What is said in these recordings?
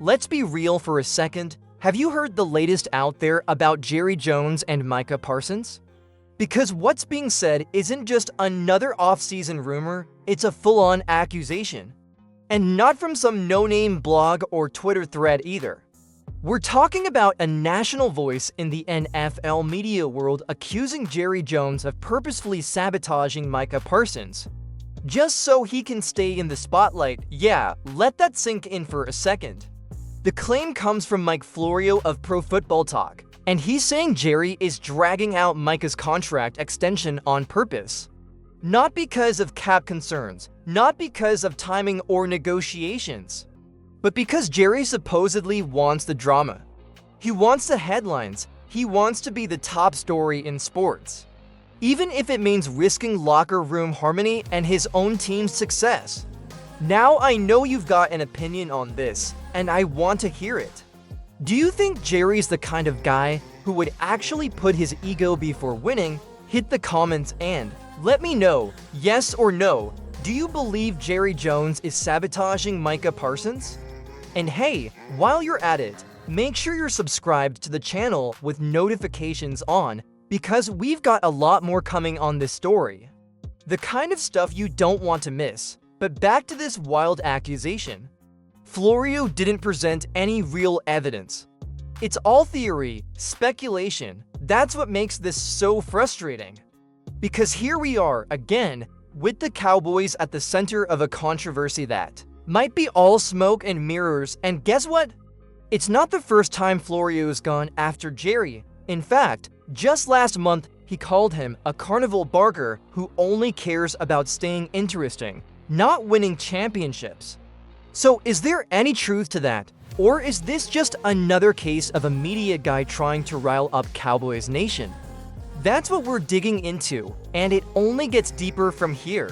let's be real for a second. Have you heard the latest out there about Jerry Jones and Micah Parsons? Because what's being said isn't just another off-season rumor, it's a full-on accusation. And not from some no-name blog or Twitter thread either. We're talking about a national voice in the NFL media world accusing Jerry Jones of purposefully sabotaging Micah Parsons. Just so he can stay in the spotlight. Yeah, let that sink in for a second. The claim comes from Mike Florio of Pro Football Talk, and he's saying Jerry is dragging out Micah's contract extension on purpose. Not because of cap concerns, not because of timing or negotiations, but because Jerry supposedly wants the drama. He wants the headlines. He wants to be the top story in sports, even if it means risking locker room harmony and his own team's success. Now I know you've got an opinion on this, and I want to hear it. Do you think Jerry's the kind of guy who would actually put his ego before winning? Hit the comments and let me know, yes or no, do you believe Jerry Jones is sabotaging Micah Parsons? And hey, while you're at it, make sure you're subscribed to the channel with notifications on, because we've got a lot more coming on this story. The kind of stuff you don't want to miss. But back to this wild accusation. Florio didn't present any real evidence. It's all theory, speculation. That's what makes this so frustrating. Because here we are, again, with the Cowboys at the center of a controversy that might be all smoke and mirrors, and guess what? It's not the first time Florio's gone after Jerry. In fact, just last month, he called him a carnival barker who only cares about staying interesting, not winning championships. So is there any truth to that? Or is this just another case of a media guy trying to rile up Cowboys Nation? That's what we're digging into, and it only gets deeper from here.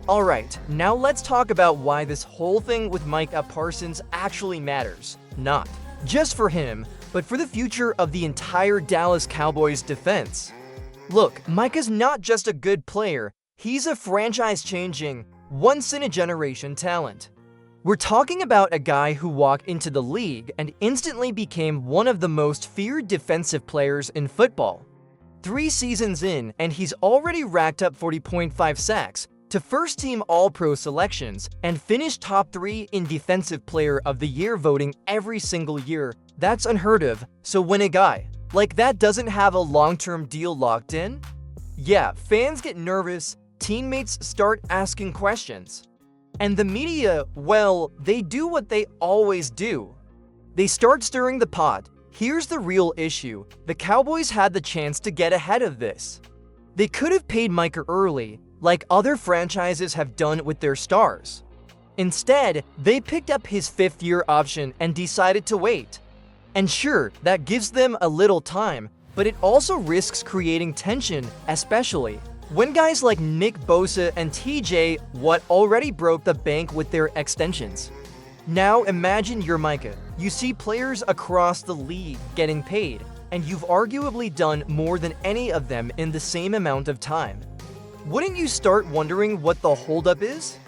Alright, now let's talk about why this whole thing with Micah Parsons actually matters. Not just for him, but for the future of the entire Dallas Cowboys defense. Look, Micah's not just a good player, he's a franchise-changing, once-in-a-generation talent. We're talking about a guy who walked into the league and instantly became one of the most feared defensive players in football. 3 seasons in, and he's already racked up 40.5 sacks, to first-team All-Pro selections, and finished top 3 in Defensive Player of the Year voting every single year. That's unheard of. So when a guy like that doesn't have a long-term deal locked in, yeah, fans get nervous, teammates start asking questions. And the media, well, they do what they always do. They start stirring the pot. Here's the real issue. The Cowboys had the chance to get ahead of this. They could have paid Micah early, like other franchises have done with their stars. Instead, they picked up his 5th-year option and decided to wait. And sure, that gives them a little time, but it also risks creating tension, especially when guys like Nick Bosa and TJ Watt already broke the bank with their extensions. Now imagine you're Micah. You see players across the league getting paid, and you've arguably done more than any of them in the same amount of time. Wouldn't you start wondering what the holdup is?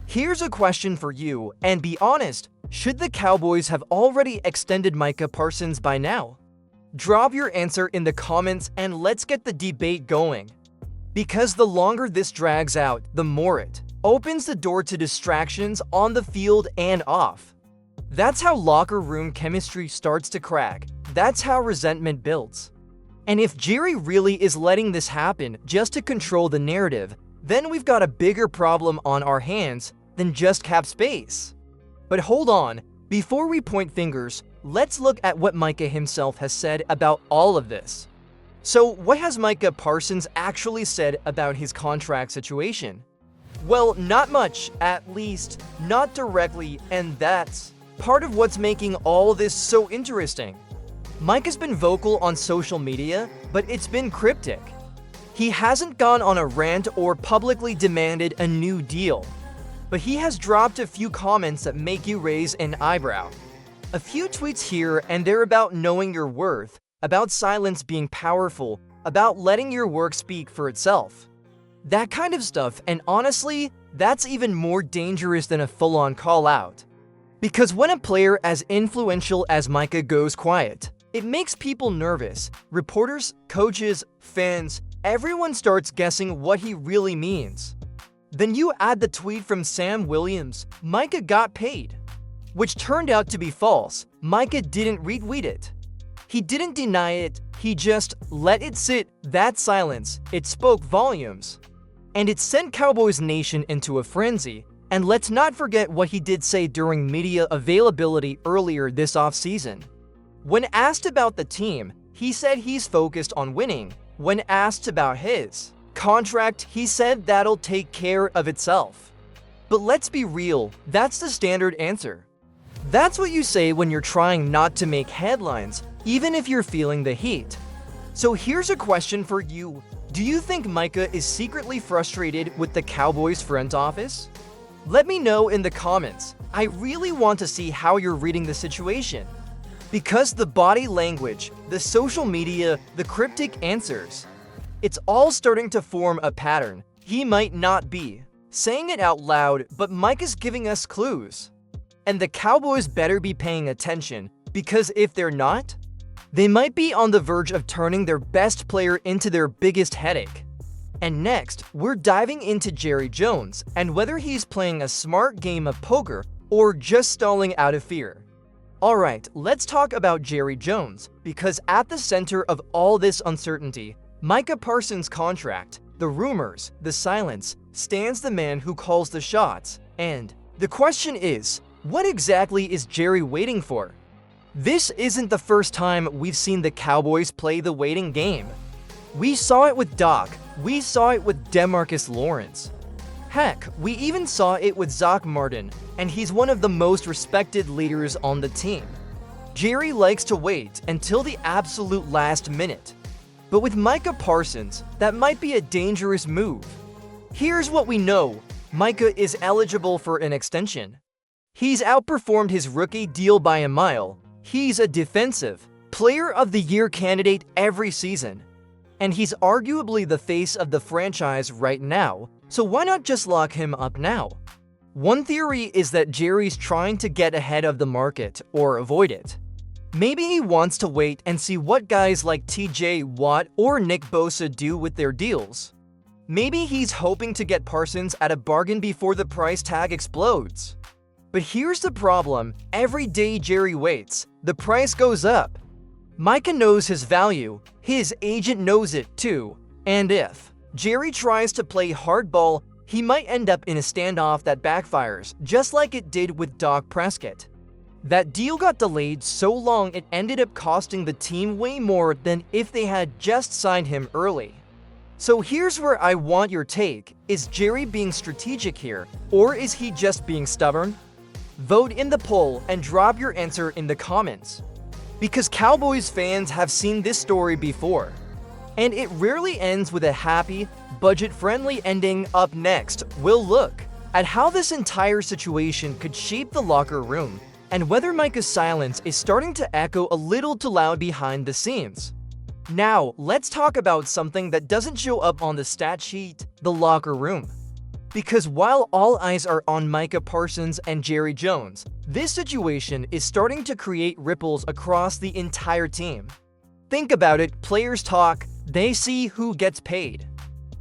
Here's a question for you, and be honest, should the Cowboys have already extended Micah Parsons by now? Drop your answer in the comments and let's get the debate going. Because the longer this drags out, the more it opens the door to distractions on the field and off. That's how locker room chemistry starts to crack. That's how resentment builds. And if Jerry really is letting this happen just to control the narrative, then we've got a bigger problem on our hands than just cap space. But hold on, before we point fingers, let's look at what Micah himself has said about all of this. So what has Micah Parsons actually said about his contract situation? Well, not much, at least not directly, and that's part of what's making all this so interesting. Micah's been vocal on social media, but it's been cryptic. He hasn't gone on a rant or publicly demanded a new deal, but he has dropped a few comments that make you raise an eyebrow. A few tweets here and there about knowing your worth, about silence being powerful, about letting your work speak for itself. That kind of stuff, and honestly, that's even more dangerous than a full-on call-out. Because when a player as influential as Micah goes quiet, it makes people nervous. Reporters, coaches, fans, everyone starts guessing what he really means. Then you add the tweet from Sam Williams, "Micah got paid," which turned out to be false. Micah didn't retweet it. He didn't deny it, he just let it sit. That silence, it spoke volumes. And it sent Cowboys Nation into a frenzy. And let's not forget what he did say during media availability earlier this offseason. When asked about the team, he said he's focused on winning. When asked about his contract, he said that'll take care of itself. But let's be real, that's the standard answer. That's what you say when you're trying not to make headlines, even if you're feeling the heat. So here's a question for you. Do you think Micah is secretly frustrated with the Cowboys front office? Let me know in the comments. I really want to see how you're reading the situation. Because the body language, the social media, the cryptic answers, it's all starting to form a pattern. He might not be saying it out loud, but Mike is giving us clues. And the Cowboys better be paying attention, because if they're not, they might be on the verge of turning their best player into their biggest headache. And next, we're diving into Jerry Jones and whether he's playing a smart game of poker or just stalling out of fear. Alright, let's talk about Jerry Jones, because at the center of all this uncertainty, Micah Parsons' contract, the rumors, the silence, stands the man who calls the shots. And the question is, what exactly is Jerry waiting for? This isn't the first time we've seen the Cowboys play the waiting game. We saw it with Doc, we saw it with DeMarcus Lawrence. Heck, we even saw it with Zach Martin, and he's one of the most respected leaders on the team. Jerry likes to wait until the absolute last minute. But with Micah Parsons, that might be a dangerous move. Here's what we know. Micah is eligible for an extension. He's outperformed his rookie deal by a mile. He's a defensive player of the year candidate every season. And he's arguably the face of the franchise right now, so why not just lock him up now? One theory is that Jerry's trying to get ahead of the market or avoid it. Maybe he wants to wait and see what guys like TJ Watt or Nick Bosa do with their deals. Maybe he's hoping to get Parsons at a bargain before the price tag explodes. But here's the problem, every day Jerry waits, the price goes up. Micah knows his value, his agent knows it too, and if Jerry tries to play hardball, he might end up in a standoff that backfires, just like it did with Dak Prescott. That deal got delayed so long it ended up costing the team way more than if they had just signed him early. So here's where I want your take. Is Jerry being strategic here, or is he just being stubborn? Vote in the poll and drop your answer in the comments. Because Cowboys fans have seen this story before, and it rarely ends with a happy, budget-friendly ending. Up next, we'll look at how this entire situation could shape the locker room, and whether Micah's silence is starting to echo a little too loud behind the scenes. Now, let's talk about something that doesn't show up on the stat sheet, the locker room. Because while all eyes are on Micah Parsons and Jerry Jones, this situation is starting to create ripples across the entire team. Think about it, players talk, they see who gets paid.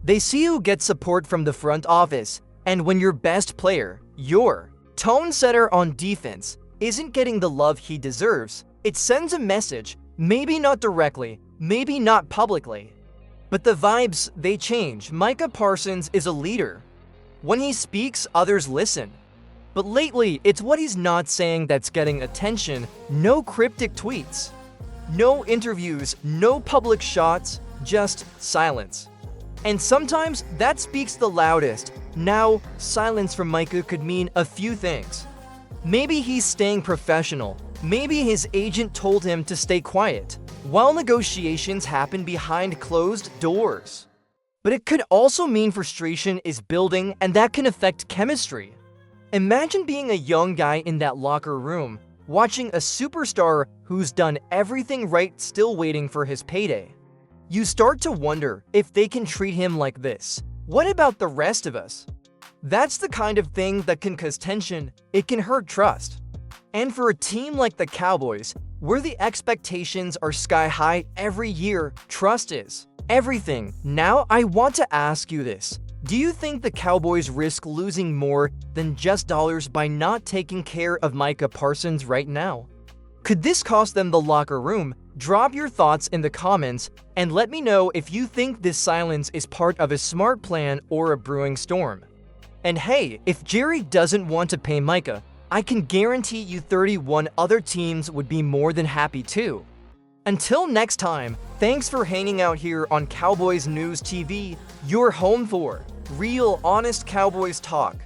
They see who gets support from the front office, and when your best player, your tone setter on defense, isn't getting the love he deserves, it sends a message, maybe not directly, maybe not publicly. But the vibes, they change. Micah Parsons is a leader. When he speaks, others listen. But lately, it's what he's not saying that's getting attention. No cryptic tweets, no interviews, no public shots, just silence. And sometimes that speaks the loudest. Now, silence from Micah could mean a few things. Maybe he's staying professional. Maybe his agent told him to stay quiet, while negotiations happen behind closed doors. But it could also mean frustration is building, and that can affect chemistry. Imagine being a young guy in that locker room, watching a superstar who's done everything right still waiting for his payday. You start to wonder if they can treat him like this. What about the rest of us? That's the kind of thing that can cause tension. It can hurt trust. And for a team like the Cowboys, where the expectations are sky high every year, trust is everything. Now, I want to ask you this. Do you think the Cowboys risk losing more than just dollars by not taking care of Micah Parsons right now? Could this cost them the locker room? Drop your thoughts in the comments and let me know if you think this silence is part of a smart plan or a brewing storm. And hey, if Jerry doesn't want to pay Micah, I can guarantee you 31 other teams would be more than happy too. Until next time, thanks for hanging out here on Cowboys News TV, your home for real, honest Cowboys talk.